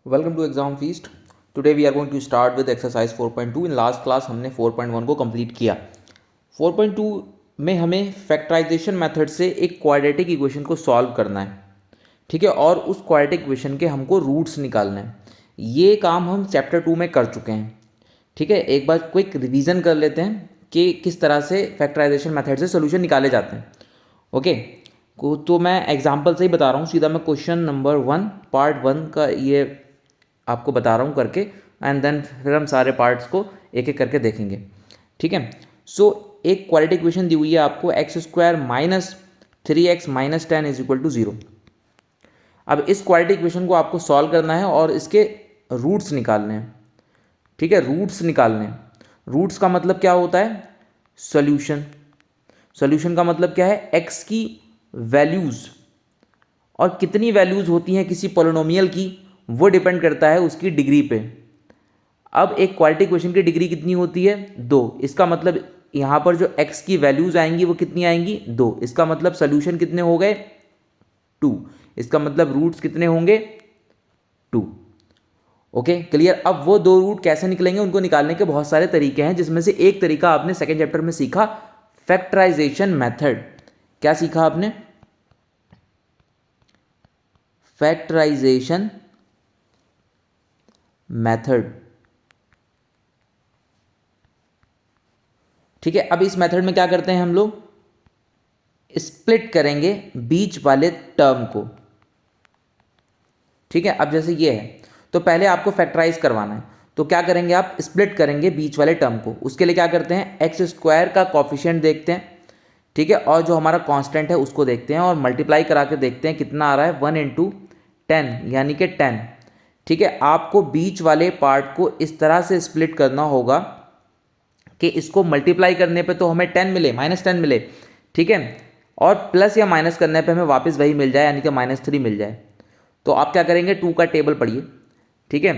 Welcome to exam feast. Today we are going to start with exercise 4.2। In last class हमने 4.1 को complete किया। 4.2 में हमें factorisation method से एक क्वाड्रेटिक इक्वेशन को सॉल्व करना है, ठीक है, और उस क्वाड्रेटिक इक्वेशन के हमको रूट्स निकालने हैं। ये काम हम चैप्टर 2 में कर चुके हैं, ठीक है। एक बार क्विक रिवीजन कर लेते हैं कि किस तरह से फैक्टराइजेशन मेथड से सोल्यूशन निकाले जाते हैं। ओके, तो मैं एग्जांपल से ही बता रहा हूँ सीधा। मैं क्वेश्चन नंबर 1 पार्ट 1 का ये आपको बता रहा हूँ करके, एंड देन फिर हम सारे पार्ट्स को एक एक करके देखेंगे, ठीक है। सो एक क्वाड्रेटिक इक्वेशन दी हुई है आपको, x square minus 3x minus 10 is equal to 0। अब इस क्वाड्रेटिक इक्वेशन को आपको सॉल्व करना है और इसके रूट्स निकालने हैं, ठीक है। रूट्स निकालने हैं। रूट्स का मतलब क्या होता है? सॉल्यूशन। सॉल्यूशन का मतलब क्या है? एक्स की वैल्यूज़, और कितनी वैल्यूज़ होती हैं किसी पोलिनोमियल की, वो डिपेंड करता है उसकी डिग्री पे। अब एक क्वाड्रेटिक इक्वेशन की डिग्री कितनी होती है? 2। इसका मतलब यहाँ पर जो x की वैल्यूज़ आएंगी वो कितनी आएंगी? 2। इसका मतलब सोल्यूशन कितने हो गए? 2। इसका मतलब रूट्स कितने होंगे? 2। Okay, clear. अब वो दो रूट कैसे निकलेंगे, उनको निकालने के बहुत सारे तरीके हैं, जिसमें से एक तरीका आपने सेकेंड चैप्टर में सीखा, फैक्टराइजेशन मेथड। क्या सीखा आपने? फैक्टराइजेशन मेथड, ठीक है। अब इस मेथड में क्या करते हैं हम लोग? स्प्लिट करेंगे बीच वाले टर्म को, ठीक है। अब जैसे ये है, तो पहले आपको फैक्टराइज करवाना है, तो क्या करेंगे आप? स्प्लिट करेंगे बीच वाले टर्म को। उसके लिए क्या करते हैं? एक्स स्क्वायर का कॉफिशिएंट देखते हैं, ठीक है, और जो हमारा कांस्टेंट है उसको देखते हैं, और मल्टीप्लाई करा के देखते हैं कितना आ रहा है। 1 इंटू 10 यानी कि 10, ठीक है। आपको बीच वाले पार्ट को इस तरह से स्प्लिट करना होगा कि इसको मल्टीप्लाई करने पे तो हमें 10 मिले, -10 मिले, ठीक है, और प्लस या माइनस करने पे हमें वापस वही मिल जाए, यानी कि -3 मिल जाए। तो आप क्या करेंगे? 2 का टेबल पढ़िए, ठीक है।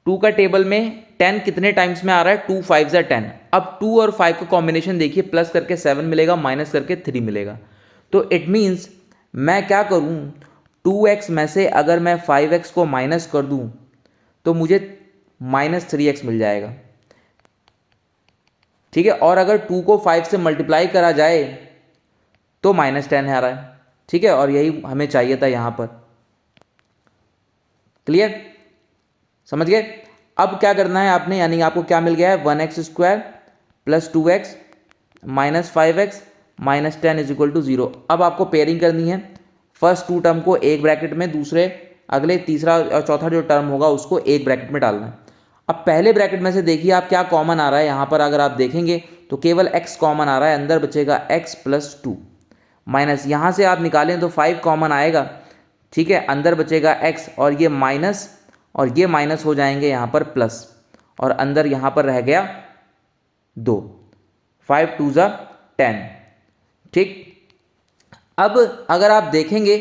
2 का टेबल में 10 कितने टाइम्स में आ रहा है? 2 5 ज़ा 10। अब 2 और 5 का कॉम्बिनेशन देखिए, प्लस करके 7 मिलेगा, माइनस करके 3 मिलेगा। तो इट मीन्स मैं क्या करूं, 2x में से अगर मैं 5x को माइनस कर दूं तो मुझे -3x मिल जाएगा, ठीक है। और अगर 2 को 5 से मल्टीप्लाई करा जाए तो -10 आ रहा है, ठीक है, और यही हमें चाहिए था यहां पर। क्लियर? समझ गए? अब क्या करना है आपने, यानी आपको क्या मिल गया है? 1x square plus 2x minus 5x minus 10 is equal to 0। अब आपको पेयरिंग करनी है। फर्स्ट 2 टर्म को एक ब्रैकेट में, दूसरे अगले तीसरा और चौथा जो टर्म होगा उसको एक ब्रैकेट में डालना है। अब पहले ब्रैकेट में से देखिए आप क्या कॉमन आ रहा है। यहाँ पर अगर आप देखेंगे तो केवल x कॉमन आ रहा है, अंदर बचेगा x प्लस 2, माइनस यहाँ से आप निकालें तो 5 कॉमन आएगा, ठीक है, अंदर बचेगा x, और ये माइनस और ये माइनस हो जाएंगे यहाँ पर प्लस, और अंदर यहाँ पर रह गया 2। 5 2 ज़ा 10, ठीक। अब अगर आप देखेंगे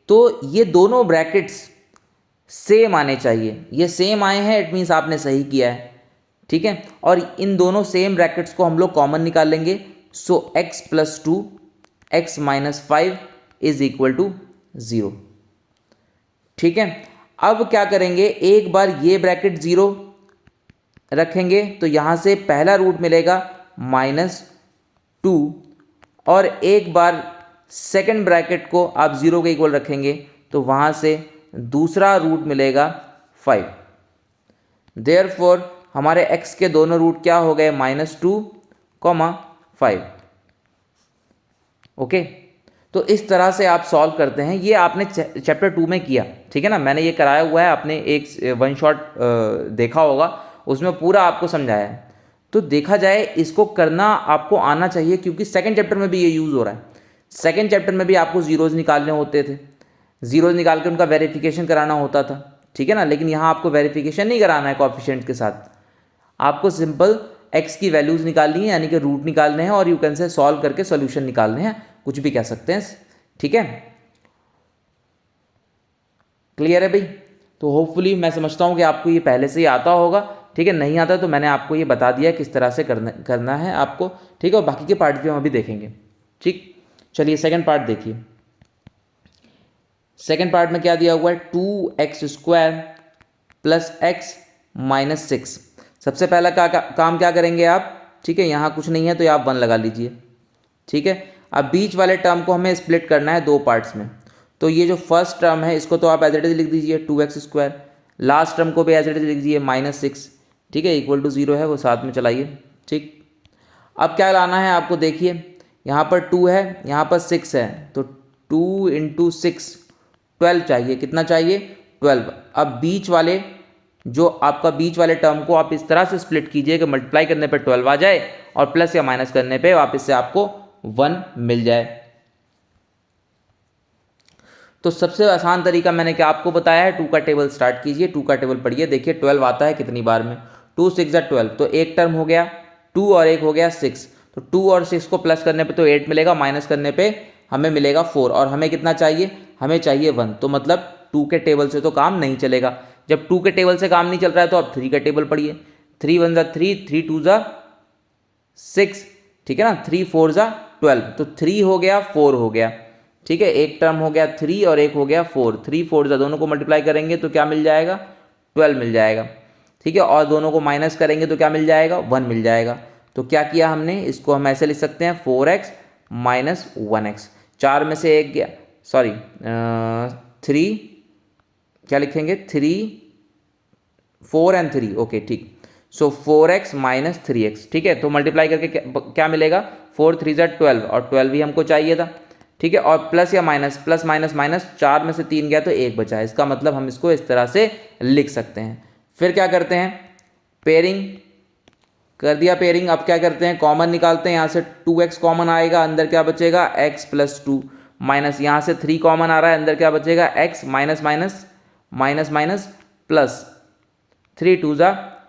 तो ये दोनों ब्रैकेट्स सेम आने चाहिए। ये सेम आए हैं, इट मीन्स आपने सही किया है, ठीक है। और इन दोनों सेम ब्रैकेट्स को हम लोग कॉमन निकाल लेंगे। So x plus 2 x minus 5 is equal to 0, ठीक है। अब क्या करेंगे, एक बार ये ब्रैकेट 0 रखेंगे तो यहां से पहला रूट मिलेगा -2, और एक बार सेकंड ब्रैकेट को आप 0 के इक्वल रखेंगे तो वहां से दूसरा रूट मिलेगा 5। देयरफॉर हमारे x के दोनों रूट क्या हो गए? -2, 5। ओके, तो इस तरह से आप सॉल्व करते हैं। ये आपने चैप्टर 2 में किया, ठीक है ना। मैंने ये कराया हुआ है, आपने एक वन शॉट देखा होगा, उसमें पूरा आपको समझाया है। तो देखा जाए इसको करना आपको आना चाहिए, क्योंकि सेकंड चैप्टर में भी ये यूज़ हो रहा है। सेकंड चैप्टर में भी आपको जीरोज़ निकालने होते थे, जीरोज़ निकाल के उनका वेरिफिकेशन कराना होता था, ठीक है ना। लेकिन यहाँ आपको वेरिफिकेशन नहीं कराना है कोएफिशिएंट के साथ, आपको सिंपल x की वैल्यूज़ निकालनी है, यानी कि रूट निकालने हैं, और यू कैन से सॉल्व करके सॉल्यूशन निकालने हैं, कुछ भी कह सकते हैं, ठीक है। क्लियर है भाई? तो होपफुली मैं समझता हूँ कि आपको ये पहले से ही आता होगा, ठीक है। नहीं आता तो मैंने आपको ये बता दिया किस तरह से करना है आपको, ठीक है। और बाकी के पार्ट भी हम अभी देखेंगे, ठीक। चलिए सेकंड पार्ट देखिए। सेकेंड पार्ट में क्या दिया हुआ है, 2x² प्लस x माइनस 6। सबसे पहला काम क्या करेंगे आप, ठीक है, यहाँ कुछ नहीं है तो आप 1 लगा लीजिए, ठीक है। अब बीच वाले टर्म को हमें स्प्लिट करना है 2 पार्ट्स में, तो ये जो फर्स्ट टर्म है इसको तो आप एज इट इज लिख दीजिए 2x², लास्ट टर्म को भी एज इट इज लिख दीजिए -6, ठीक है, इक्वल टू 0 है वो साथ में चलाइए, ठीक। अब क्या लाना है आपको, देखिए यहाँ पर 2 है, यहाँ पर 6 है, तो 2 × 6 12 चाहिए, कितना चाहिए 12। अब बीच वाले जो आपका बीच वाले टर्म को आप इस तरह से स्प्लिट कीजिए कि मल्टीप्लाई करने पे 12 आ जाए और प्लस या माइनस करने पे वापस से आपको 1 मिल जाए। तो सबसे आसान तरीका मैंने क्या आपको बताया है, 2 का टेबल स्टार्ट कीजिए, 2 का टेबल पढ़िए, देखिए 12 आता है कितनी बार में, 2 6 12, तो एक टर्म हो गया 2 और एक हो गया 6, तो 2 और 6 को प्लस करने पे तो 8 मिलेगा, माइनस करने पे हमें मिलेगा 4, और हमें कितना चाहिए, हमें चाहिए 1। तो मतलब 2 के टेबल से तो काम नहीं चलेगा। जब 2 के टेबल से काम नहीं चल रहा है तो आप 3 का टेबल पढ़िए, 3 1 3, 3 2 6, ठीक है ना, 3 4 12, तो 3 हो गया 4 हो गया, ठीक है, एक टर्म हो गया 3 और एक हो गया 4, 3 4 दोनों को मल्टीप्लाई करेंगे तो क्या मिल जाएगा 12 मिल जाएगा, ठीक है, और दोनों को माइनस करेंगे तो क्या मिल जाएगा 1 मिल जाएगा। तो क्या किया हमने, इसको हम ऐसे लिख सकते हैं 4x माइनस 1x, 4 में से एक गया, सॉरी 3, क्या लिखेंगे 3 4 एंड 3, ओके ठीक, सो 4x माइनस 3x, ठीक है। तो मल्टीप्लाई करके क्या मिलेगा, 4 3 12, और 12 भी हमको चाहिए था, ठीक है, और प्लस या माइनस, प्लस माइनस माइनस, 4 में से 3 गया तो 1 बचा है, इसका मतलब हम इसको इस तरह से लिख सकते हैं। फिर क्या करते हैं, पेयरिंग कर दिया, पेयरिंग, अब क्या करते हैं, कॉमन निकालते हैं, यहाँ से 2x कॉमन आएगा, अंदर क्या बचेगा x प्लस 2, माइनस यहाँ से 3 कॉमन आ रहा है, अंदर क्या बचेगा x minus minus minus minus plus 3 2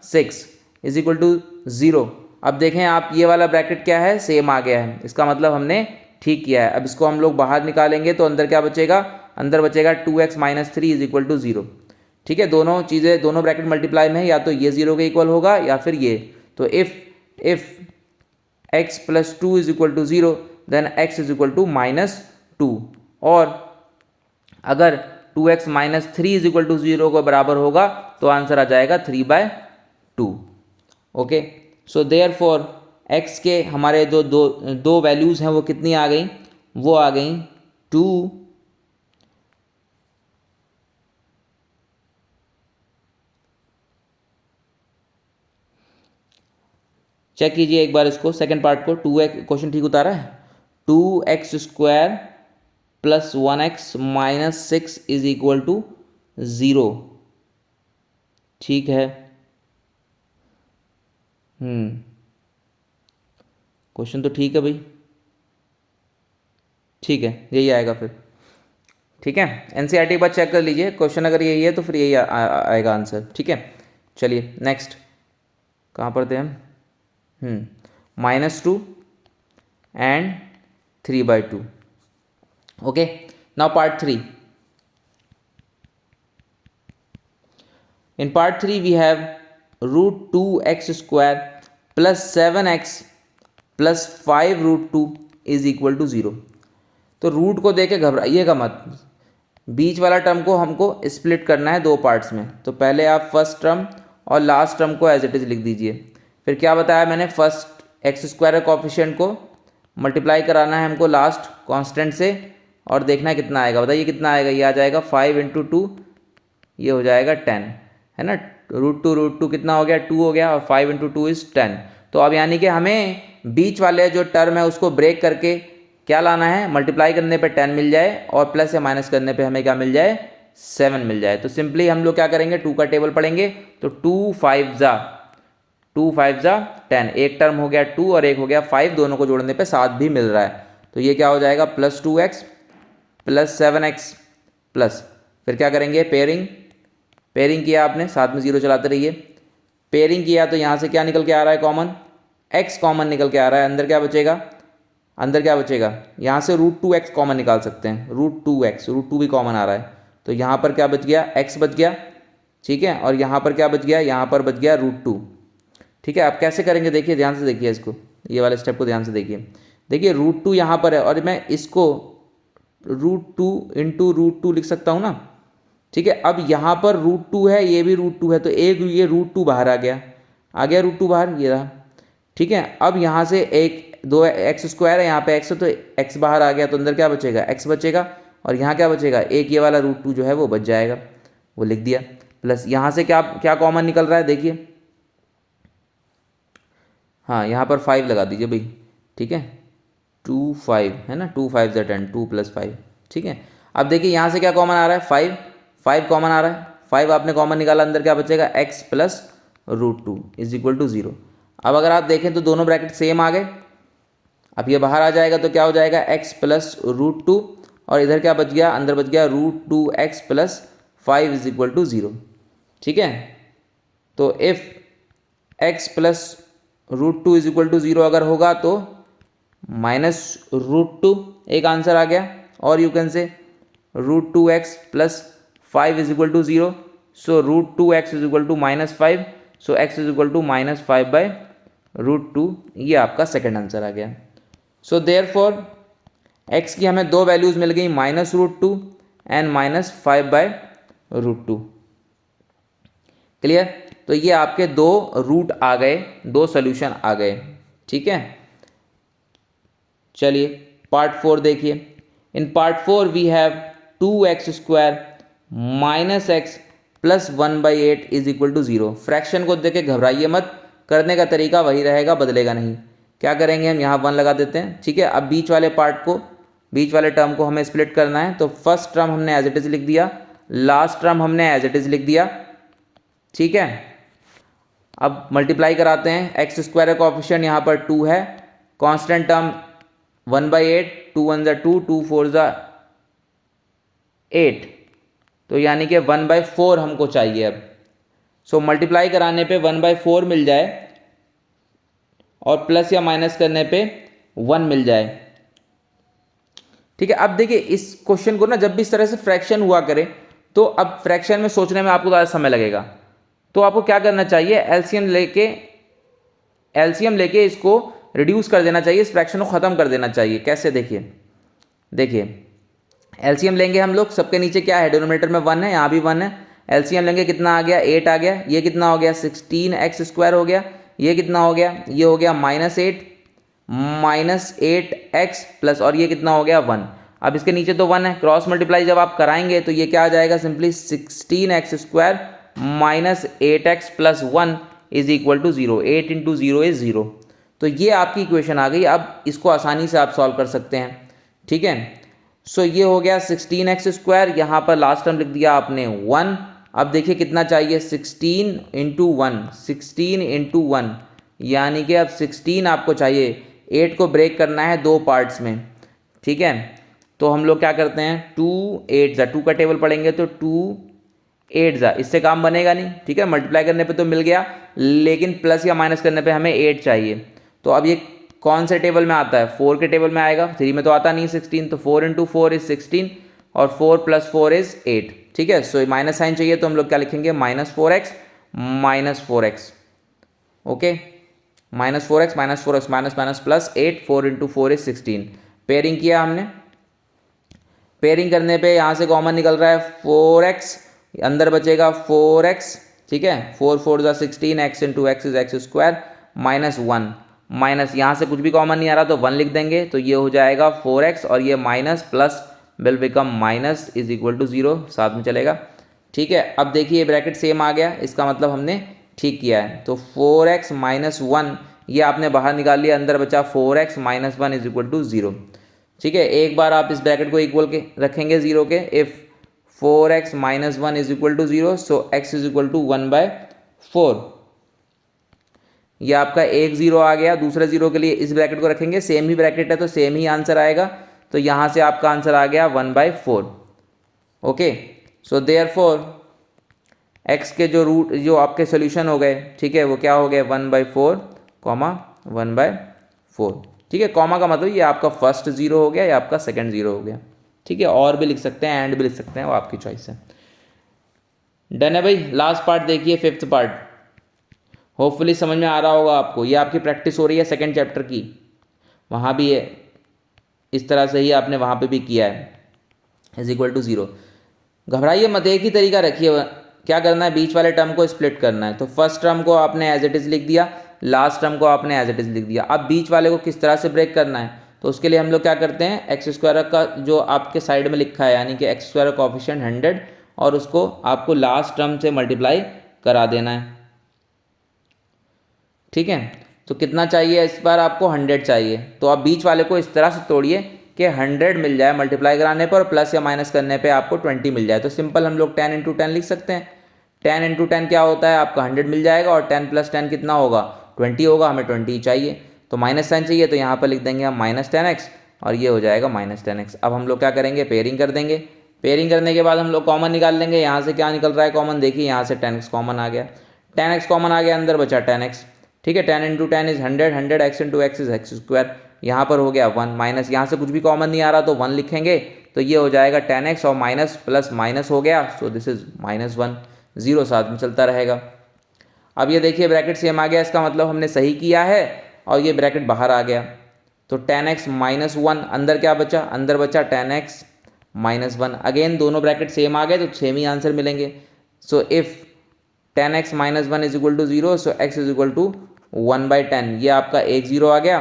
6 is equal to 0। अब देखें आप, ये वाला ब्रैकेट क्या है, सेम आ गया है, इसका मतलब हमने ठीक किया है। अब इसको हम लोग बाहर निकालेंगे तो अंदर क्या बचेगा, अंदर बचेगा 2x minus 3 is equal to 0, ठीक है। दोनों चीज़ें, दोनों ब्रैकेट मल्टीप्लाई में है, या तो ये 0 के इक्वल होगा या फिर ये, तो if x plus 2 is equal to 0 then x is equal to -2, और अगर 2x minus 3 is equal to 0 को बराबर होगा तो आंसर आ जाएगा 3/2। Okay, so therefore x के हमारे जो दो वैल्यूज़ हैं वो कितनी आ गई, वो आ गई 2 चेक कीजिए एक बार इसको, सेकंड पार्ट को, 2x क्वेश्चन ठीक उतारा है, 2x² plus 1x minus 6 is equal to 0, ठीक है। क्वेश्चन तो ठीक है भाई, ठीक है, यही आएगा फिर, ठीक है। एनसीईआरटी एक बार चेक कर लीजिए, क्वेश्चन अगर यही है तो फिर यही आएगा आंसर, ठीक है। चलिए नेक्स्ट, कहाँ पर थे हम, -2 and 3/2, okay। now part 3, in part 3 we have √2x² plus 7x plus 5√2 is equal to 0। तो रूट को देके घबराइएगा मत, बीच वाला टर्म को हमको स्प्लिट करना है 2 पार्ट्स में, तो पहले आप फर्स्ट टर्म और लास्ट टर्म को एज इट इज लिख दीजिए। फिर क्या बताया मैंने, फर्स्ट x² कॉफिशिएंट को मल्टीप्लाई कराना है हमको लास्ट कांस्टेंट से, और देखना है कितना आएगा, बताइए कितना आएगा, ये आ जाएगा 5 × 2, ये हो जाएगा 10, है ना, √2 कितना हो गया 2 हो गया, और 5 × 2 इज 10। तो अब यानी कि हमें बीच वाले जो टर्म है उसको ब्रेक करके क्या लाना है, मल्टीप्लाई करने पे 10 मिल जाए और प्लस या माइनस करने पे हमें क्या मिल जाए 7 मिल जाए। तो सिंपली हम लोग क्या करेंगे, 2 का टेबल पढ़ेंगे, तो 2 5 10, एक टर्म हो गया 2 और एक हो गया 5, दोनों को जोड़ने पे 7 भी मिल रहा है, तो ये क्या हो जाएगा plus 2x plus 7x plus, फिर क्या करेंगे पेयरिंग किया आपने, साथ में 0 चलाते रहिए, पेयरिंग किया तो यहाँ से क्या निकल के आ रहा है कॉमन, x कॉमन निकल के आ रहा है, अंदर क्या बचेगा, यहाँ से √2x कॉमन निकाल सकते हैं, √2 भी कॉमन आ रहा है, तो यहाँ पर क्या बच गया, x बच गया, ठीक है, और यहाँ पर क्या बच गया, यहाँ पर बच गया √2, ठीक है। अब कैसे करेंगे, देखिए ध्यान से देखिए इसको, ये वाले स्टेप को ध्यान से देखिए, √2 यहाँ पर है और मैं इसको √2 इंटू √2 लिख सकता हूँ ना, ठीक है। अब यहाँ पर √2 है, ये भी √2 है, तो एक ये √2 बाहर आ गया √2 बाहर, ये रहा, ठीक है। अब यहाँ से एक दो x² है, यहाँ पे x है, तो x बाहर आ गया, तो अंदर क्या बचेगा, x बचेगा, और यहाँ क्या बचेगा, एक ये वाला √2 जो है वो बच जाएगा, वो लिख दिया। प्लस यहाँ से क्या क्या कॉमन निकल रहा है, देखिए, हाँ यहाँ पर 5 लगा दीजिए भाई, ठीक है, 2 5 है ना, 2 5 ज़ा 10, 2 + 5, ठीक है। अब देखिए यहाँ से क्या कॉमन आ रहा है, 5 कॉमन आ रहा है, 5 आपने कॉमन निकाला, अंदर क्या बचेगा, x + √2 = 0। अब अगर आप देखें तो दोनों ब्रैकेट सेम आ गए, अब ये बाहर आ जाएगा तो क्या हो जाएगा, x + √2, और इधर क्या बच गया, अंदर बच गया √2x + 5 = 0, ठीक है। तो इफ़ x + √2 = 0 अगर होगा तो -√2 एक आंसर आ गया, और यू कैन से √2x + 5 = 0, सो √2x = -5, सो x = -5/√2, ये आपका सेकेंड आंसर आ गया। सो देयरफॉर x की हमें दो वैल्यूज़ मिल गई, -√2 एंड -5/√2। क्लियर। तो ये आपके दो रूट आ गए, दो सोल्यूशन आ गए, ठीक है। चलिए पार्ट 4 देखिए। In part 4 we have 2x² -x + 1/8 = 0। Fraction को देख के घबराइए मत, करने का तरीका वही रहेगा, बदलेगा नहीं। क्या करेंगे, हम यहाँ 1 लगा देते हैं, ठीक है। अब बीच वाले पार्ट को, बीच वाले टर्म को हमें स्प्लिट करना है, तो फर्स्ट टर्म हमने एज इट इज़ लिख दिया, लास्ट टर्म हमने एज इट इज़ लिख दिया, ठीक है। अब मल्टीप्लाई कराते हैं, x² का कोएफिशिएंट यहाँ पर 2 है, कांस्टेंट टर्म 1/8, 2 1 ज़ा 2, 2 4 ज़ा 8, तो यानी कि 1/4 हमको चाहिए अब। सो मल्टीप्लाई कराने पे 1/4 मिल जाए, और प्लस या माइनस करने पे 1 मिल जाए, ठीक है। अब देखिए इस क्वेश्चन को ना, जब भी इस तरह से फ्रैक्शन हुआ करे, तो अब फ्रैक्शन में सोचने में आपको ज़्यादा समय लगेगा, तो आपको क्या करना चाहिए, एलसीएम लेके इसको रिड्यूस कर देना चाहिए, इस फ्रैक्शन को ख़त्म कर देना चाहिए। कैसे, देखिए एलसीएम लेंगे हम लोग, सबके नीचे क्या है, डिनोमिनेटर में 1 है, यहाँ भी 1 है, एलसीएम लेंगे, कितना आ गया, 8 आ गया, ये कितना हो गया, 16x² हो गया, ये कितना हो गया, ये हो गया -8x प्लस, और ये कितना हो गया, 1। अब इसके नीचे तो 1 है, क्रॉस मल्टीप्लाई जब आप कराएंगे तो ये क्या आ जाएगा, सिंपली 16x² -8x + 1 = 0। 8 × 0 = 0। तो ये आपकी इक्वेशन आ गई। अब इसको आसानी से आप सॉल्व कर सकते हैं, ठीक है। सो ये हो गया 16x², यहाँ पर लास्ट टर्म लिख दिया आपने 1। अब देखिए कितना चाहिए, 16 × 1, 16 × 1, यानी कि अब 16 आपको चाहिए। 8 को ब्रेक करना है दो पार्ट्स में, ठीक है। तो हम लोग क्या करते हैं, 2 8 ज़ा 2 का टेबल पढ़ेंगे तो 2 8 ज़ा, इससे काम बनेगा नहीं, ठीक है। मल्टीप्लाई करने पे तो मिल गया, लेकिन प्लस या माइनस करने पे हमें 8 चाहिए। तो अब ये कौन से टेबल में आता है, 4 के टेबल में आएगा, 3 में तो आता नहीं 16, तो 4 × 4 = 16, और 4 + 4 = 8, ठीक है। सो माइनस साइन चाहिए, तो हम लोग क्या लिखेंगे, -4x -4x, okay, -4x -4x minus plus 8, 4 × 4 = 16। Pairing किया हमने, पेयरिंग करने पे यहाँ से कॉमन निकल रहा है 4x, अंदर बचेगा 4x, ठीक है, 4 4 ज़ा 16, x × x = x² -1, माइनस यहाँ से कुछ भी कॉमन नहीं आ रहा तो 1 लिख देंगे, तो ये हो जाएगा 4x, और ये minus plus will become minus = 0, साथ में चलेगा, ठीक है। अब देखिए ब्रैकेट सेम आ गया, इसका मतलब हमने ठीक किया है। तो 4x -1 ये आपने बाहर निकाल लिया, अंदर बचा 4x -1 = 0, ठीक है। एक बार आप इस ब्रैकेट को इक्वल के रखेंगे 0 के, इफ़ 4x -1 = 0, सो x = 1/4। ये आपका एक 0 आ गया। दूसरे 0 के लिए इस ब्रैकेट को रखेंगे, सेम ही ब्रैकेट है तो सेम ही आंसर आएगा, तो यहाँ से आपका आंसर आ गया 1/4, ओके। सो देयरफॉर x के जो रूट, जो आपके सोल्यूशन हो गए, ठीक है, वो क्या हो गए, 1/4, 1/4, ठीक है। कॉमा का मतलब ये आपका फर्स्ट 0 हो गया या आपका सेकंड 0 हो गया, ठीक है। और भी लिख सकते हैं, एंड भी लिख सकते हैं, वो आपकी चॉइस है। डन है भाई। लास्ट पार्ट देखिए, 5th पार्ट, होपफुली समझ में आ रहा होगा आपको। ये आपकी प्रैक्टिस हो रही है सेकंड चैप्टर की, वहाँ भी है इस तरह से ही आपने वहाँ पे भी किया है, इज इक्वल टू 0। घबराइए मत, एक ही तरीका रखिए। क्या करना है, बीच वाले टर्म को स्प्लिट करना है। तो फर्स्ट टर्म को आपने एज इट इज़ लिख दिया, लास्ट टर्म को आपने एज इट इज़ लिख दिया। अब बीच वाले को किस तरह से ब्रेक करना है, तो उसके लिए हम लोग क्या करते हैं, एक्स स्क्वायर का जो आपके साइड में लिखा है यानी कि एक्स स्क्वायर का कोफिशिएंट 100 और उसको आपको लास्ट टर्म से मल्टीप्लाई करा देना है। ठीक है, तो कितना चाहिए इस बार आपको, 100 चाहिए। तो आप बीच वाले को इस तरह से तोड़िए कि 100 मिल जाए मल्टीप्लाई कराने पर, प्लस या माइनस करने पे आपको 20 मिल जाए। तो सिंपल हम लोग 10 × 10 लिख सकते हैं। 10 × 10 क्या होता है, आपका 100 मिल जाएगा और 10 + 10 कितना होगा, 20 होगा। हमें 20 चाहिए तो माइनस साइन चाहिए, तो यहाँ पर लिख देंगे हम -10x और ये हो जाएगा -10x। अब हम लोग क्या करेंगे, पेयरिंग कर देंगे। पेयरिंग करने के बाद हम लोग कॉमन निकाल लेंगे। यहाँ से क्या निकल रहा है कॉमन, देखिए यहाँ से 10x कॉमन आ गया। 10x कॉमन आ गया, अंदर बचा 10x। ठीक है, 10 × 10 is 100, 100x × x is x square. यहाँ पर हो गया 1 माइनस, यहाँ से कुछ भी कॉमन नहीं आ रहा तो 1 लिखेंगे, तो ये हो जाएगा 10x और माइनस प्लस माइनस हो गया, सो दिस इज -1। 0 साथ में चलता रहेगा। अब ये देखिए ब्रैकेट सेम आ गया, इसका मतलब हमने सही किया है और ये ब्रैकेट बाहर आ गया। तो 10x - 1, अंदर क्या बचा, अंदर बचा 10x - 1। अगेन दोनों ब्रैकेट सेम आ गए तो सेम ही आंसर मिलेंगे। So if 10x - 1 is equal to 0, so x is equal to 1/10। ये आपका एक 0 आ गया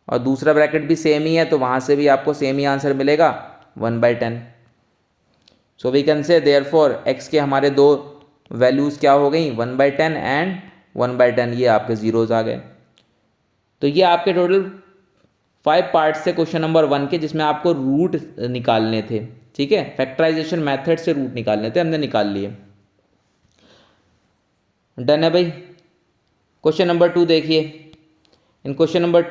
और दूसरा ब्रैकेट भी सेम ही है तो वहाँ से भी आपको सेम ही आंसर मिलेगा, 1/10। So we can say therefore x के हमारे दो वैल्यूज़ क्या हो गई, 1/10 एंड 1/10। ये आपके जीरोज आ गए। तो ये आपके टोटल 5 पार्ट्स थे क्वेश्चन नंबर 1 के, जिसमें आपको रूट निकालने थे। ठीक है, फैक्टराइजेशन मेथड से रूट निकालने थे, हमने निकाल लिए। डन है भाई। क्वेश्चन नंबर 2 देखिए। इन क्वेश्चन नंबर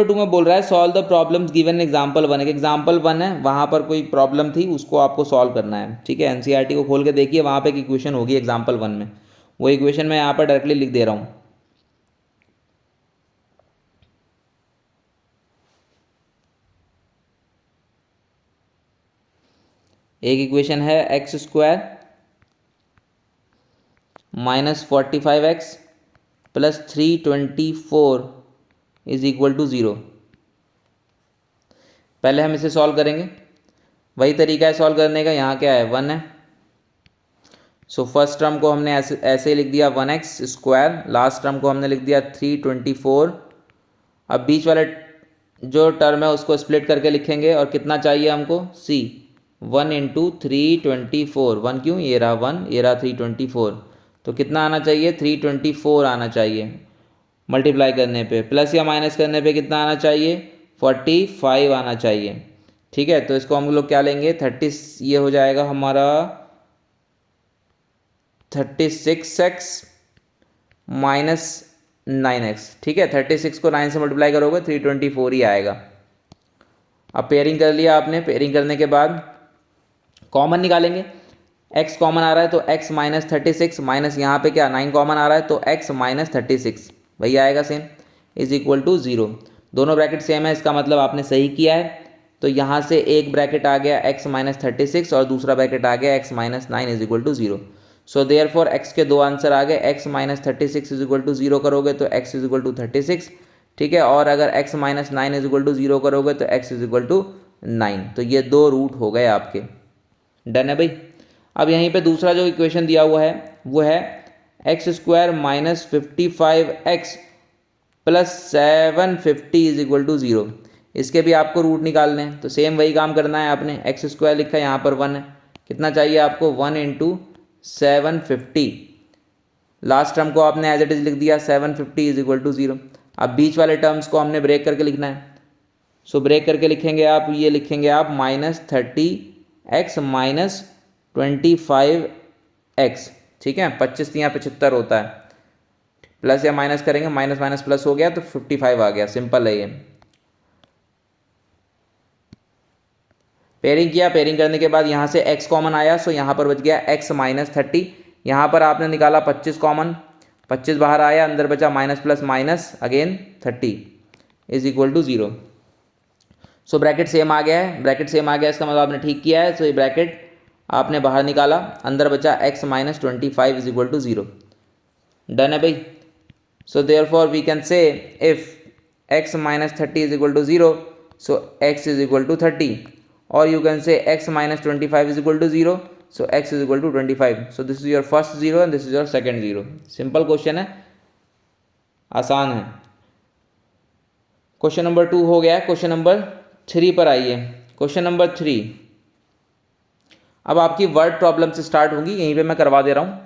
2 में बोल रहा है solve the problems given example 1। एक एग्जाम्पल 1 है, वहाँ पर कोई प्रॉब्लम थी, उसको आपको सॉल्व करना है। ठीक है, एनसीईआरटी को खोल के देखिए, वहाँ पे एक इक्वेशन होगी एग्जाम्पल 1 में। वो इक्वेशन मैं यहाँ पर डायरेक्टली लिख दे रहा हूँ। एक इक्वेशन है x² - 45x + 324 is equal to 0। पहले हम इसे सॉल्व करेंगे, वही तरीका है सॉल्व करने का। यहाँ क्या है, 1 है। सो फर्स्ट टर्म को हमने ऐसे ही लिख दिया 1x², लास्ट टर्म को हमने लिख दिया 324। अब बीच वाले जो टर्म है उसको स्प्लिट करके लिखेंगे और कितना चाहिए हमको, c 1 × 324। 1 क्यों, ये रहा 1, ये रहा 324, तो कितना आना चाहिए, 324 आना चाहिए। मल्टीप्लाई करने पे प्लस या माइनस करने पे कितना आना चाहिए, 45 आना चाहिए। ठीक है, तो इसको हम लोग क्या लेंगे, 30, ये हो जाएगा हमारा 36x - 9x। ठीक है, 36 को 9 से मल्टीप्लाई करोगे 324 ही आएगा। अब पेयरिंग कर लिया आपने। पेयरिंग करने के बाद कॉमन निकालेंगे। x कॉमन आ रहा है तो x - 36 माइनस यहाँ पे क्या 9 कॉमन आ रहा है तो x - 36 वही आएगा सेम, इज इक्वल टू 0। दोनों ब्रैकेट सेम है, इसका मतलब आपने सही किया है। तो यहाँ से एक ब्रैकेट आ गया x - 36 और दूसरा ब्रैकेट आ गया x - 9 is equal to 0। So therefore x के दो आंसर आ गए। x - 36 इज इक्वल टू 0 करोगे तो x इज इक्वल टू 36। ठीक है, और अगर x - 9 इज इक्वल टू 0 करोगे तो x इज इक्वल टू 9। तो ये दो रूट हो गए आपके। डन है भाई। अब यहीं पे दूसरा जो इक्वेशन दिया हुआ है वो है x² - 55x + 750 is equal to 0। इसके भी आपको रूट निकालने हैं, तो सेम वही काम करना है आपने। x² लिखा है, यहाँ पर 1 है, कितना चाहिए आपको, 1 × 750। लास्ट टर्म को आपने एज इट इज लिख दिया, 750 इज इक्वल टू 0। अब बीच वाले टर्म्स को हमने ब्रेक करके लिखना है। सो ब्रेक करके लिखेंगे आप, ये लिखेंगे आप -30x - 25x। ठीक है, 25 या 75 होता है, प्लस या माइनस करेंगे, माइनस माइनस प्लस हो गया तो 55 आ गया। सिंपल है ये। पेयरिंग किया, पेयरिंग करने के बाद यहाँ से x कॉमन आया, सो यहाँ पर बच गया x - 30। यहाँ पर आपने निकाला 25 कॉमन, 25 बाहर आया, अंदर बचा minus plus minus again 30 is equal to 0। So bracket same आ गया है, ब्रैकेट सेम आ गया, इसका मतलब आपने ठीक किया है। सो ये ब्रैकेट आपने बाहर निकाला, अंदर बचा x - 25 is equal to 0। Done है भाई। So therefore we can say if x minus 30 is equal to 0. So x is equal to 30. Or you can say x minus 25 is equal to 0. So x is equal to 25. So this is your first 0 and this is your second 0. Simple question है, आसान है. Question number 2 हो गया. Question number 3 पर आइए. Question number 3. अब आपकी word problem से स्टार्ट होगी. यहीं पे मैं करवा दे रहा हूँ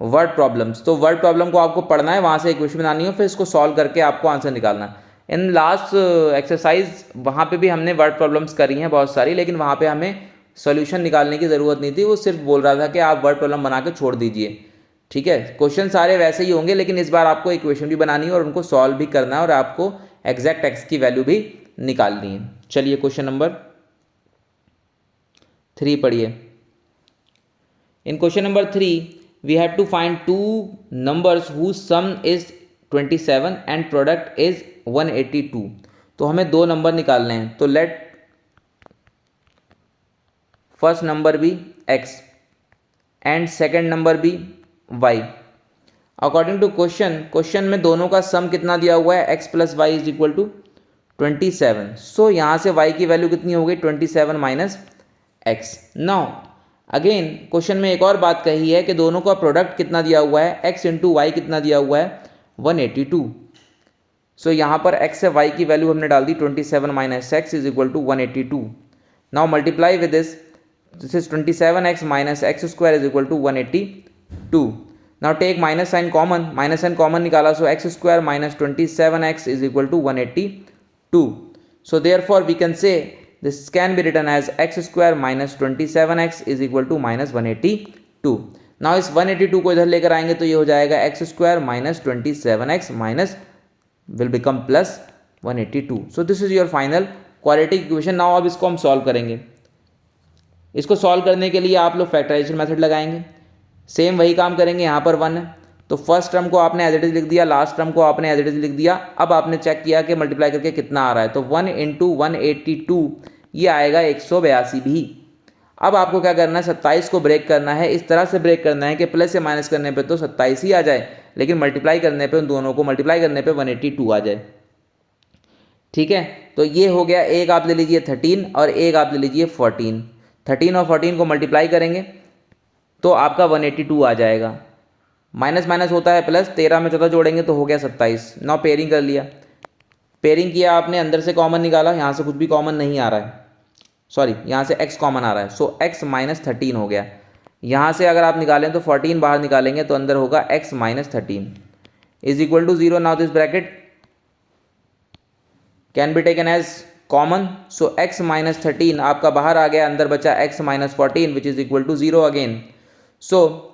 वर्ड प्रॉब्लम्स. तो वर्ड प्रॉब्लम को आपको पढ़ना है, वहाँ से इक्वेशन बनानी हो, फिर इसको सॉल्व करके आपको आंसर निकालना है. इन लास्ट एक्सरसाइज वहाँ पे भी हमने वर्ड प्रॉब्लम्स करी हैं बहुत सारी, लेकिन वहाँ पे हमें सॉल्यूशन निकालने की ज़रूरत नहीं थी. वो सिर्फ बोल रहा था कि आप वर्ड प्रॉब्लम बना के छोड़ दीजिए. ठीक है, क्वेश्चन सारे वैसे ही होंगे, लेकिन इस बार आपको इक्वेशन भी बनानी है और उनको सॉल्व भी करना है और आपको एग्जैक्ट एक्स की वैल्यू भी निकालनी है. चलिए क्वेश्चन नंबर 3 पढ़िए. In question number 3 we have to find two numbers whose sum is 27 and product is 182. तो हमें दो नंबर निकालने हैं. तो let first number be x and second number be y. According to question में दोनों का सम कितना दिया हुआ है, x plus y is equal to 27. So यहाँ से y की वैल्यू कितनी हो गई, 27 minus x. Now again question में एक और बात कही है कि दोनों का प्रोडक्ट कितना दिया हुआ है, x इंटू वाई कितना दिया हुआ है, 182. सो यहाँ पर x से y की वैल्यू हमने डाल दी 27 minus x is equal to 182. Now multiply with this is 27x minus x square is equal to 182. Now take minus sign common निकाला. So x square minus 27x is equal to 182. So therefore we can say this can be written as x square minus 27x is equal to minus 182. now इस 182 को इधर लेकर आएंगे तो ये हो जाएगा x square minus 27x minus will become plus 182. so this is your final quadratic equation. now अब इसको हम सॉल्व करेंगे. इसको सॉल्व करने के लिए आप लोग फैक्टराइजेशन मेथड लगाएंगे. सेम वही काम करेंगे. यहाँ पर 1 है तो फर्स्ट टर्म को आपने एज इट इज लिख दिया, लास्ट टर्म को आपने एज इट इज लिख दिया. अब आपने चेक किया कि मल्टीप्लाई करके कितना आ रहा है. तो 1 इंटू 182 ये आएगा 182 भी. अब आपको क्या करना है, 27 को ब्रेक करना है. इस तरह से ब्रेक करना है कि प्लस से माइनस करने पे तो 27 ही आ जाए, लेकिन मल्टीप्लाई करने पे उन दोनों को मल्टीप्लाई करने पे 182 आ जाए. ठीक है, तो ये हो गया. एक आप ले लीजिए 13 और एक आप ले लीजिए 14. 13 और 14 को मल्टीप्लाई करेंगे तो आपका 182 आ जाएगा. माइनस माइनस होता है प्लस, 13 में 14 जोड़ेंगे तो हो गया 27. नाउ पेयरिंग कर लिया. पेयरिंग किया आपने, अंदर से कॉमन निकाला. यहाँ से कुछ भी कॉमन नहीं आ रहा है, सॉरी यहाँ से x कॉमन आ रहा है. सो x माइनस 13 हो गया. यहाँ से अगर आप निकालें तो 14 बाहर निकालेंगे तो अंदर होगा x minus 13 is equal to 0. Now this bracket can be taken as common. So x minus 13 आपका बाहर आ गया, अंदर बचा x minus 14 which is equal to 0 again. So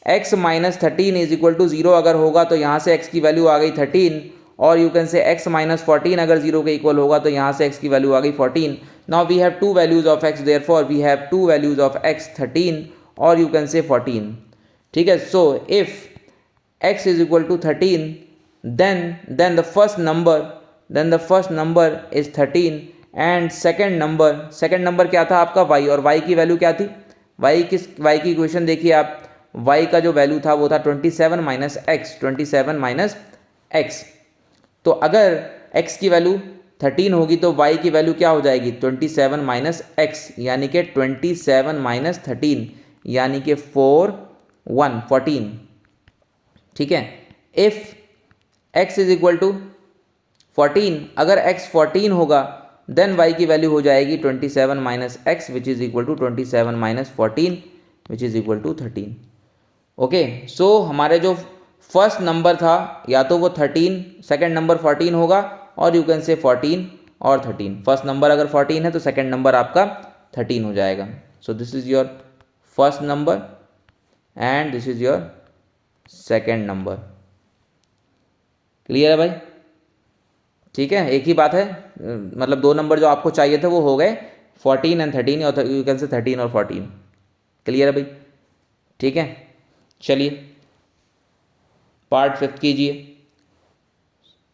x minus 13 is equal to 0 अगर होगा तो यहाँ से x की वैल्यू आ गई 13, और यू कैन से x माइनस 14 अगर 0 के इक्वल होगा तो यहाँ से x की वैल्यू आ गई 14. Now we have two values of x, therefore we have two values of x 13 और यू कैन से 14. ठीक है, so if x is equal to 13 then the first number is 13 and second number क्या था आपका y, और y की value क्या थी, y की इक्वेशन देखिए आप. y का जो वैल्यू था वो था 27 माइनस एक्स. तो अगर x की वैल्यू 13 होगी तो y की वैल्यू क्या हो जाएगी, 27 माइनस एक्स, यानी कि 27 माइनस 13 यानी कि 14. ठीक है, if x is equal to 14, अगर x 14 होगा देन y की वैल्यू हो जाएगी 27 minus x which is equal to 27 minus 14 which is equal to 13. Okay, so हमारे जो फर्स्ट नंबर था या तो वो 13, सेकेंड नंबर 14 होगा, और यू कैन से 14 और 13. फर्स्ट नंबर अगर 14 है तो सेकेंड नंबर आपका 13 हो जाएगा. So this is your first number and this is your second number. Clear है भाई? ठीक है, एक ही बात है, मतलब दो नंबर जो आपको चाहिए थे वो हो गए 14 एंड 13, और यू कैन से 13 और 14. क्लियर है भाई? ठीक है, चलिए पार्ट 5 कीजिए.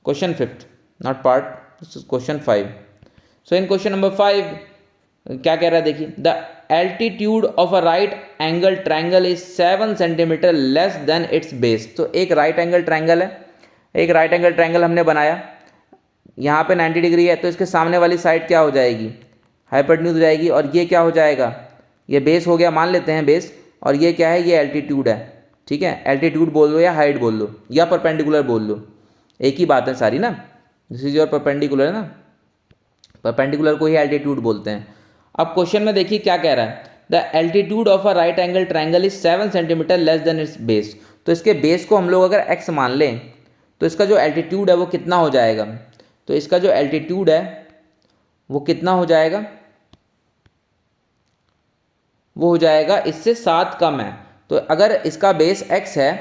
Question 5, not part, question 5. So in question number 5 क्या कह रहा है देखिए, the altitude of a right angle triangle is 7 centimetre less than it's base. तो एक राइट एंगल ट्राइंगल है, एक राइट एंगल ट्राइंगल हमने बनाया यहाँ पे 90 डिग्री है, तो इसके सामने वाली साइड क्या हो जाएगी, हाइपोटेन्यूज हो जाएगी, और ये क्या हो जाएगा, ये बेस हो गया, मान लेते हैं बेस, और ये क्या है, ये एल्टीट्यूड है, ठीक है, एल्टीट्यूड बोल लो या हाइट बोल लो या परपेंडिकुलर बोल लो, एक ही बात है सारी ना, दिस इज योर परपेंडिकुलर है ना, परपेंडिकुलर को ही एल्टीट्यूड बोलते हैं। अब क्वेश्चन में देखिए क्या कह रहा है, the altitude of a right angle triangle is 7 centimetre less than it's base. तो इसके बेस को हम लोग अगर एक्स मान लें तो इसका जो एल्टीट्यूड है वो कितना हो जाएगा, तो इसका जो एल्टीट्यूड है वो कितना हो जाएगा, वो हो जाएगा इससे 7 कम है। तो अगर इसका बेस x है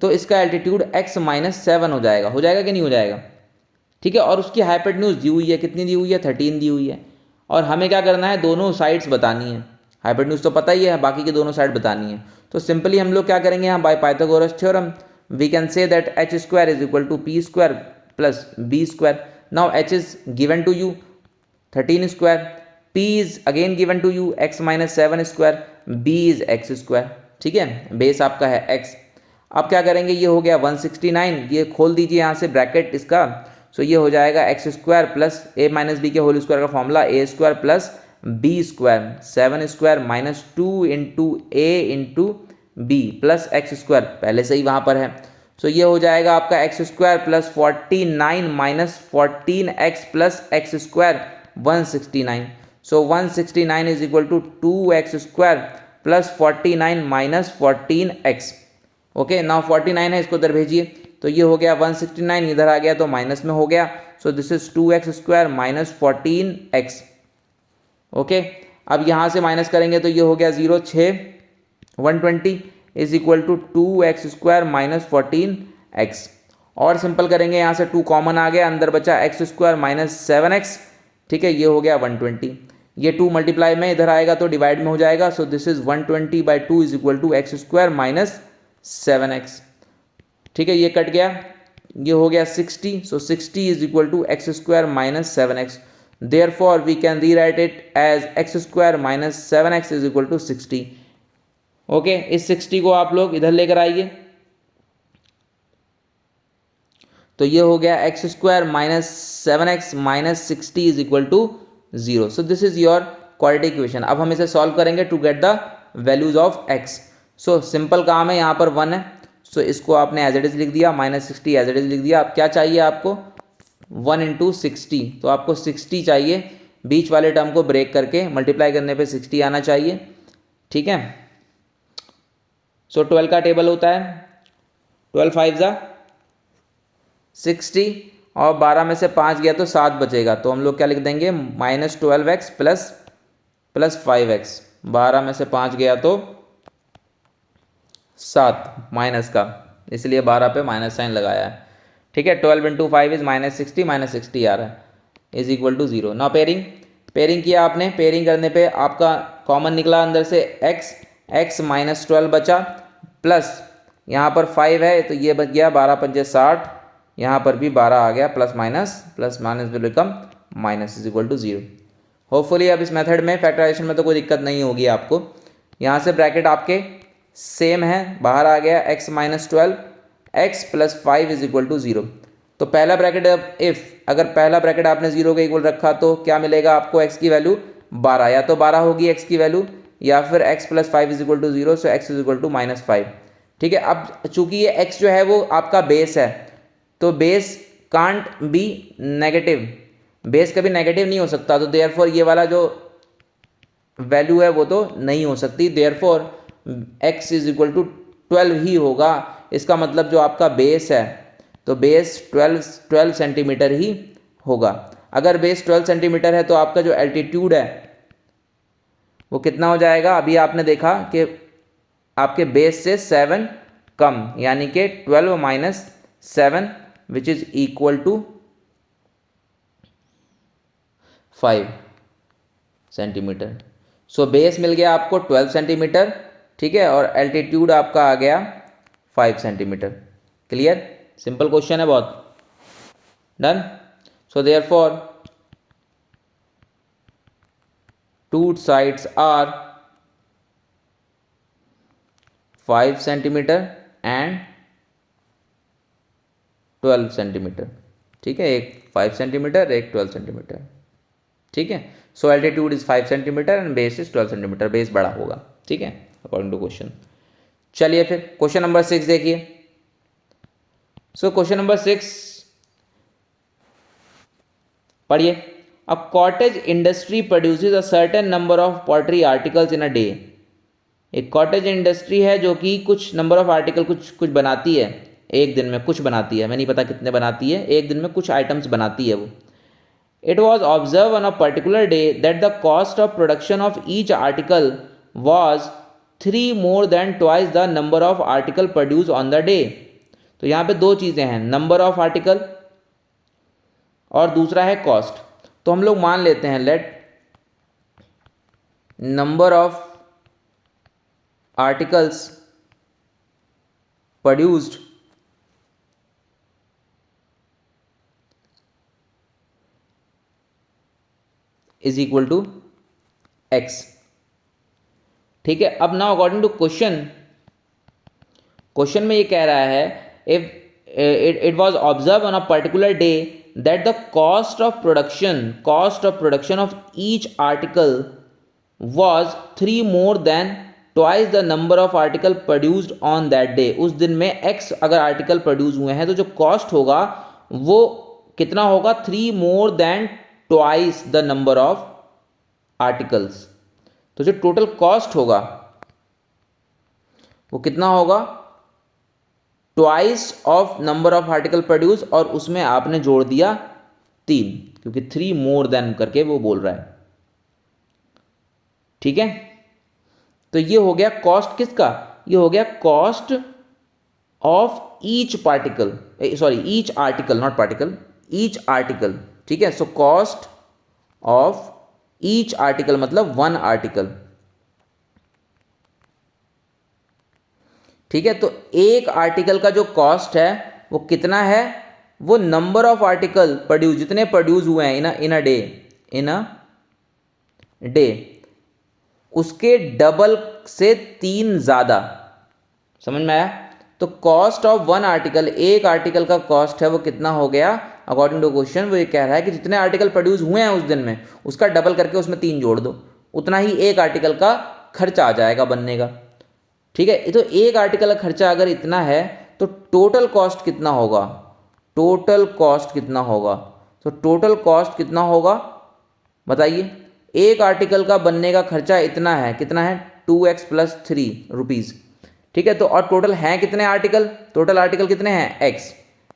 तो इसका एल्टीट्यूड x माइनस 7 हो जाएगा कि नहीं हो जाएगा, ठीक है। और उसकी हाइपोटेन्यूज दी हुई है, कितनी दी हुई है, 13 दी हुई है, और हमें क्या करना है, दोनों साइड्स बतानी है, हाइपोटेन्यूज तो पता ही है, बाकी की दोनों साइड बतानी है। तो सिंपली हम लोग क्या करेंगे यहाँ, by Pythagoras theorem we can say that h square is equal to p square plus b square. Now h is given to you 13 square, p is again given to you x minus 7 square, b is x square, ठीक है, base आपका है x। अब क्या करेंगे, ये हो गया 169, ये खोल दीजिए यहाँ से ब्रैकेट इसका, सो ये हो जाएगा x square plus a minus b के होल स्क्वायर का formula a square plus b square, 7 square minus 2 into a into b plus x square, पहले से ही वहाँ पर है। सो ये हो जाएगा आपका x square plus 49 minus 14x plus x square 169। So 169 is equal to 2x square plus 49 minus 14x। Okay, now 49 है, इसको इधर भेजिए, तो ये हो गया 169, इधर आ गया तो माइनस में हो गया, सो this is 2x square minus 14x। Okay, अब यहाँ से माइनस करेंगे तो ये हो गया 0 6 120 is equal to 2x square minus 14x। और सिंपल करेंगे, यहाँ से 2 कॉमन आ गया, अंदर बचा एक्स स्क्वायर माइनस 7x, ठीक है, ये हो गया 120। ये 2 मल्टीप्लाई में इधर आएगा तो डिवाइड में हो जाएगा, so this is 120 by 2 is equal to x square minus 7x, ठीक है, ये कट गया, ये हो गया 60, so 60 is equal to x square minus 7x। Therefore we can rewrite it as x square minus 7x is equal to 60। Okay, इस 60 को आप लोग इधर लेकर आइए, तो ये हो गया x square minus 7x minus 60 is equal to 0। So this is your quadratic equation. अब हम इसे सॉल्व करेंगे to get the values of x। So simple काम है, यहाँ पर 1 है, सो इसको आपने एज इट इज लिख दिया, माइनस 60 एज इट इज लिख दिया। अब क्या चाहिए आपको, 1 इंटू 60, तो आपको 60 चाहिए, बीच वाले टर्म को ब्रेक करके मल्टीप्लाई करने पे 60 आना चाहिए, ठीक है। सो 12 का टेबल होता है 12 5 जा 60, और 12 में से 5 गया तो 7 बचेगा, तो हम लोग क्या लिख देंगे, माइनस 12x प्लस 5x, 12 में से 5 गया तो 7 माइनस का, इसलिए 12 पे माइनस साइन लगाया है, ठीक है। 12 इंटू 5 इज माइनस 60 आ रहा है, इज इक्वल टू 0। ना पेयरिंग किया आपने, पेयरिंग करने पे आपका कॉमन निकला अंदर से x माइनस 12 बचा, प्लस यहाँ पर 5 है तो ये बच गया 12 पंजे 60, यहाँ पर भी 12 आ गया, plus minus will become minus is equal to 0। Hopefully अब इस मेथड में फैक्टराइजेशन में तो कोई दिक्कत नहीं होगी आपको। यहाँ से ब्रैकेट आपके सेम है, बाहर आ गया x minus 12 x plus 5 is equal to 0। तो पहला ब्रैकेट, इफ अगर पहला ब्रैकेट आपने 0 के इक्वल रखा तो क्या मिलेगा आपको, x की वैल्यू 12, या तो 12 होगी x की वैल्यू, या फिर x plus 5 is equal to 0, so x is equal to minus 5, ठीक है। अब चूंकि ये x जो है वो आपका बेस है, तो base can't be negative, base कभी नेगेटिव नहीं हो सकता, तो देयरफॉर ये वाला जो वैल्यू है वो तो नहीं हो सकती, therefore x is equal to 12 ही होगा। इसका मतलब जो आपका बेस है तो बेस 12 सेंटीमीटर ही होगा। अगर बेस 12 सेंटीमीटर है तो आपका जो एल्टीट्यूड है वो कितना हो जाएगा, अभी आपने देखा कि आपके बेस से 7 कम, यानी कि 12 minus 7 which is equal to 5 centimetre. So base मिल गया आपको 12 सेंटीमीटर, ठीक है, और एल्टीट्यूड आपका आ गया 5 सेंटीमीटर। क्लियर, सिंपल क्वेश्चन है बहुत। Done. So therefore two sides are 5 centimetre and 12 centimetre. ठीक है, एक 5 सेंटीमीटर, एक 12 सेंटीमीटर। ठीक है, so altitude is 5 centimetre and base is 12 centimetre, base बड़ा होगा। ठीक है, अकॉर्डिंग टू क्वेश्चन। चलिए फिर क्वेश्चन नंबर 6 देखिए। सो क्वेश्चन नंबर 6 पढ़िए। A cottage industry produces a certain number of pottery articles in a day. एक कॉटेज इंडस्ट्री है जो कि कुछ नंबर ऑफ आर्टिकल कुछ बनाती है एक दिन में, कुछ बनाती है, मैं नहीं पता कितने बनाती है, एक दिन में कुछ आइटम्स बनाती है वो। It was observe on a particular day that the cost of production of each article was 3 more than twice the number of article produce on the day. तो यहाँ पे दो चीज़ें हैं, नंबर ऑफ आर्टिकल और दूसरा है कॉस्ट। तो हम लोग मान लेते हैं let number of articles produced is equal to x. ठीक है, अब नाउ अकॉर्डिंग टू क्वेश्चन में ये कह रहा है if it was observe on a particular day that the cost of production of each article was 3 more than twice the number of article produced on that day. उस दिन में x अगर article produce हुए हैं तो जो cost होगा वो कितना होगा, 3 more than twice the number of articles. तो जो टोटल कॉस्ट होगा वो कितना होगा, twice of number of article produce, और उसमें आपने जोड़ दिया 3, क्योंकि 3 more than करके वो बोल रहा है। ठीक है, तो ये हो गया कॉस्ट किसका, ये हो गया cost of each particle, sorry each article, not particle, each article. ठीक है, so cost of each article मतलब 1 आर्टिकल। ठीक है, तो एक आर्टिकल का जो कॉस्ट है वो कितना है, वो नंबर ऑफ आर्टिकल प्रोड्यूस, जितने प्रोड्यूस हुए हैं इन अ डे, उसके डबल से 3 ज़्यादा। समझ में आया? तो कॉस्ट ऑफ 1 आर्टिकल, एक आर्टिकल का कॉस्ट है वो कितना हो गया अकॉर्डिंग टू क्वेश्चन, वो ये कह रहा है कि जितने आर्टिकल प्रोड्यूस हुए हैं उस दिन में उसका डबल करके उसमें 3 जोड़ दो, उतना ही एक आर्टिकल का खर्चा आ जाएगा बनने का। ठीक है, तो एक आर्टिकल का खर्चा अगर इतना है तो टोटल कॉस्ट कितना होगा, टोटल कॉस्ट कितना होगा, तो टोटल कॉस्ट कितना होगा बताइए। एक आर्टिकल का बनने का खर्चा इतना है, कितना है 2x + 3 रुपीज़। ठीक है, तो और टोटल हैं कितने आर्टिकल, टोटल आर्टिकल कितने हैं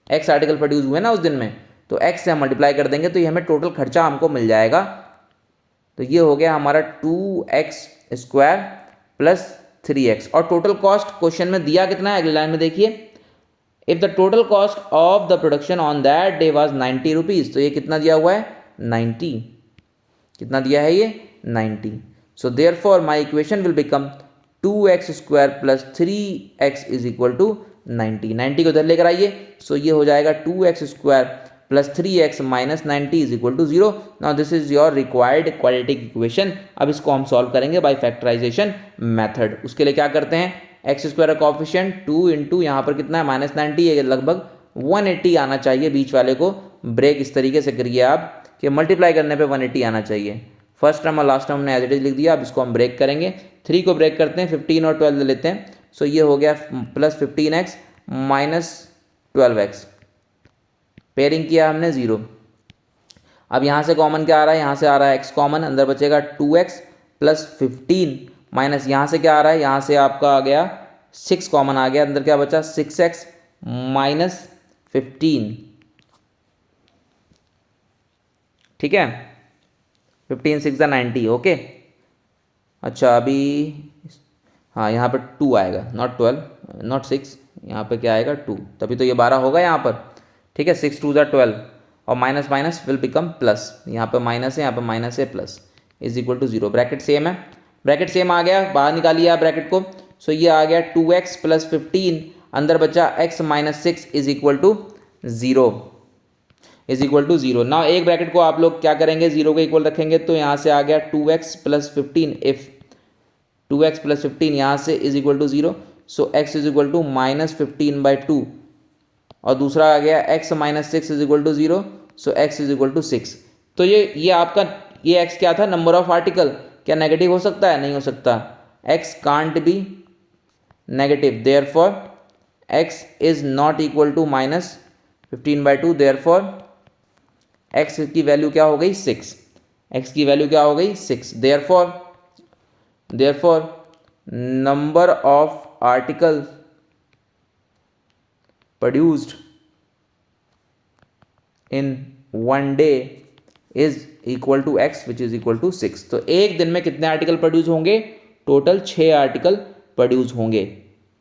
x आर्टिकल प्रोड्यूस हुए ना उस दिन में, तो x से हम मल्टीप्लाई कर देंगे तो ये हमें टोटल खर्चा हमको मिल जाएगा। तो ये हो गया हमारा 2x² + 3x, और टोटल कॉस्ट क्वेश्चन में दिया कितना है अगली लाइन में देखिए, if the total cost of the production on that day was 90 rupees, तो ये कितना दिया हुआ है 90, कितना दिया है ये 90। So therefore my equation will become 2x² + 3x = 90। 90 को इधर लेकर आइए, सो ये हो जाएगा 2x² + 3x - 90 = 0। Now this is your required quadratic equation. अब इसको हम सॉल्व करेंगे बाय फैक्टराइजेशन मेथड। उसके लिए क्या करते हैं, x² का कॉफिशिएंट 2 इंटू यहाँ पर कितना है -90, ये लगभग 180 आना चाहिए, बीच वाले को ब्रेक इस तरीके से करिए आप कि मल्टीप्लाई करने पे 180 आना चाहिए। फर्स्ट टर्म और लास्ट टर्म हमने एज इट इज लिख दिया, अब इसको हम ब्रेक करेंगे, 3 को ब्रेक करते हैं, 15 और 12 ले लेते हैं। सो ये हो गया +15x - 12x, पेयरिंग किया हमने 0। अब यहाँ से कॉमन क्या आ रहा है, यहाँ से आ रहा है x कॉमन, अंदर बचेगा 2x + 15 माइनस यहाँ से क्या आ रहा है, यहाँ से आपका आ गया 6 कॉमन आ गया, अंदर क्या बचा 6x - 15। ठीक है, 15 6 = 90। ओके, अच्छा अभी हाँ यहाँ पर 2 आएगा, नॉट 12 नॉट 6, यहाँ पे क्या आएगा 2, तभी तो ये 12 होगा यहाँ पर। ठीक है, 6 2 = 12, और minus minus will become plus, यहाँ पे माइनस है, यहाँ पे माइनस है, प्लस = 0। ब्रैकेट सेम है, ब्रैकेट सेम आ गया, बाहर निकालिए आप ब्रैकेट को। सो ये आ गया 2x + 15, अंदर बचा x - 6 = 0 नाउ एक ब्रैकेट को आप लोग क्या करेंगे, 0 के इक्वल रखेंगे, तो यहाँ से आ गया 2x + 15, इफ 2x + 15 यहाँ से = 0, सो x = -15/2 और दूसरा आ गया x minus six is equal to 0, so x is equal to 6। तो ये आपका ये x क्या था, नंबर ऑफ आर्टिकल। क्या नेगेटिव हो सकता है? नहीं हो सकता, x can't be negative, therefore x is not equal to minus 15/2, therefore x की वैल्यू क्या हो गई 6, x की वैल्यू क्या हो गई 6, therefore number of article produced in one day is equal to x which is equal to 6। तो एक दिन में कितने आर्टिकल प्रोड्यूस होंगे? टोटल 6 आर्टिकल प्रोड्यूस होंगे।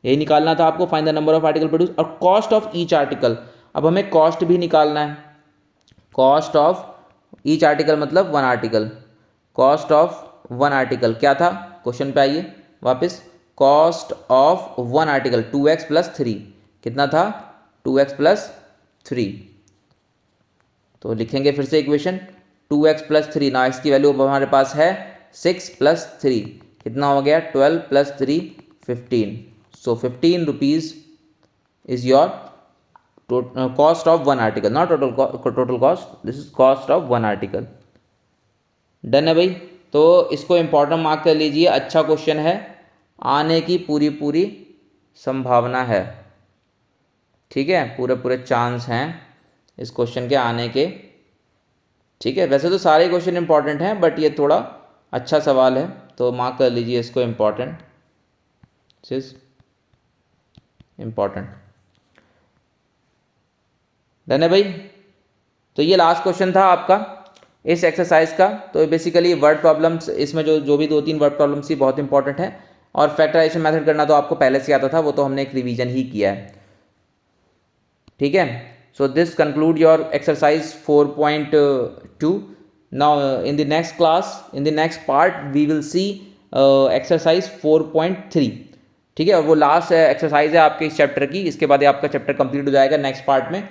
यही निकालना था आपको, find the number of article produce और कॉस्ट ऑफ ईच आर्टिकल। अब हमें कॉस्ट भी निकालना है, कॉस्ट ऑफ ईच आर्टिकल मतलब one article, cost of one article क्या था? क्वेश्चन पे आइए वापस, cost of one article 2x plus 3, कितना था? 2x plus 3। तो लिखेंगे फिर से इक्वेशन, 2x प्लस 3, ना x की वैल्यू हमारे पास है 6 प्लस 3, कितना हो गया? 12 plus 3 15। So 15 rupees is your cost of one article, not total cost, this is cost of one article. Done है भाई? तो इसको इंपॉर्टेंट मार्क कर लीजिए, अच्छा क्वेश्चन है, आने की पूरी संभावना है। ठीक है, पूरे चांस हैं इस क्वेश्चन के आने के। ठीक है, वैसे तो सारे क्वेश्चन इंपॉर्टेंट हैं बट ये थोड़ा अच्छा सवाल है, तो मार्क कर लीजिए इसको important, this is important. Done है भाई? तो ये लास्ट क्वेश्चन था आपका इस एक्सरसाइज का। तो बेसिकली वर्ड प्रॉब्लम्स, इसमें जो भी 2-3 वर्ड प्रॉब्लम्स थी बहुत इंपॉर्टेंट है, और फैक्टराइजेशन मेथड करना तो आपको पहले से आता था, वो तो हमने एक रिवीजन ही किया है। ठीक है, so this conclude your exercise 4.2। Now in the next class, in the next part we will see exercise 4.3। ठीक है, और वो लास्ट एक्सरसाइज है आपके इस चैप्टर की, इसके बाद आपका चैप्टर कंप्लीट हो जाएगा नेक्स्ट पार्ट में,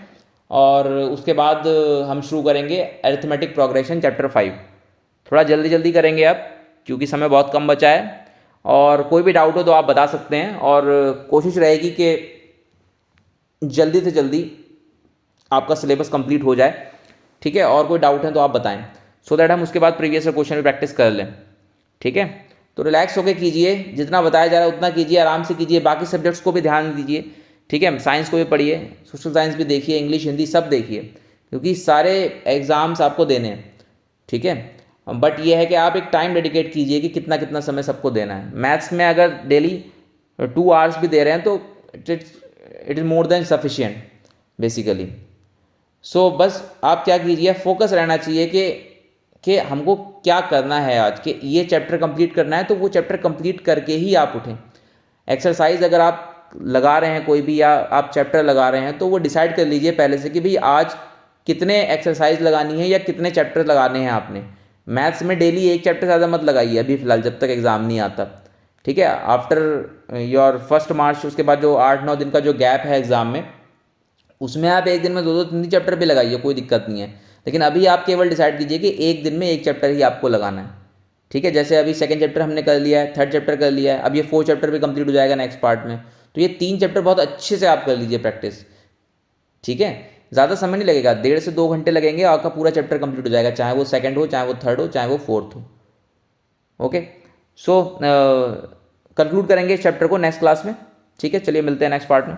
और उसके बाद हम शुरू करेंगे अरिथमेटिक प्रोग्रेशन चैप्टर 5। थोड़ा जल्दी करेंगे अब क्योंकि समय बहुत कम बचा है, और कोई भी डाउट हो तो आप बता सकते हैं, और कोशिश रहेगी कि जल्दी से जल्दी आपका सिलेबस कंप्लीट हो जाए। ठीक है, और कोई डाउट है तो आप बताएं, सो दैट हम उसके बाद प्रीवियस क्वेश्चन भी प्रैक्टिस कर लें। ठीक है, तो रिलैक्स होकर कीजिए, जितना बताया जा रहा है उतना कीजिए, आराम से कीजिए, बाकी सब्जेक्ट्स को भी ध्यान दीजिए। ठीक है, साइंस को भी पढ़िए, सोशल साइंस भी देखिए, इंग्लिश हिंदी सब देखिए, क्योंकि सारे एग्ज़ाम्स आपको देने हैं। ठीक है, बट ये है कि आप एक टाइम डेडिकेट कीजिए कि कितना कितना समय सबको देना है। मैथ्स में अगर डेली 2 आवर्स भी दे रहे हैं तो it is more than sufficient basically. So बस आप क्या कीजिए, फोकस रहना चाहिए कि हमको क्या करना है आज, कि ये चैप्टर कंप्लीट करना है, तो वो चैप्टर कंप्लीट करके ही आप उठें। एक्सरसाइज अगर आप लगा रहे हैं कोई भी, या आप चैप्टर लगा रहे हैं, तो वो डिसाइड कर लीजिए पहले से कि भाई आज कितने एक्सरसाइज लगानी है या कितने चैप्टर लगाने हैं आपने। मैथ्स में डेली एक चैप्टर ज़्यादा मत लगाइए अभी फ़िलहाल, जब तक एग्ज़ाम नहीं आता। ठीक है, आफ्टर योर 1 मार्च, उसके बाद जो 8-9 दिन का जो गैप है एग्ज़ाम में, उसमें आप एक दिन में 2-3 चैप्टर भी लगाइए, कोई दिक्कत नहीं है। लेकिन अभी आप केवल डिसाइड कीजिए कि एक दिन में एक चैप्टर ही आपको लगाना है। ठीक है, जैसे अभी 2nd चैप्टर हमने कर लिया है, 3rd चैप्टर कर लिया है, अब ये 4th चैप्टर भी कंप्लीट हो जाएगा नेक्स्ट पार्ट में। तो ये 3 चैप्टर बहुत अच्छे से आप कर लीजिए प्रैक्टिस। ठीक है, ज़्यादा समय नहीं लगेगा, 1.5 से 2 घंटे लगेंगे, आपका पूरा चैप्टर कंप्लीट हो जाएगा, चाहे वो 2nd हो, चाहे वो 3rd हो, चाहे वो 4th हो। ओके, सो कंक्लूड करेंगे इस चैप्टर को नेक्स्ट क्लास में। ठीक है, चलिए मिलते हैं नेक्स्ट पार्ट में।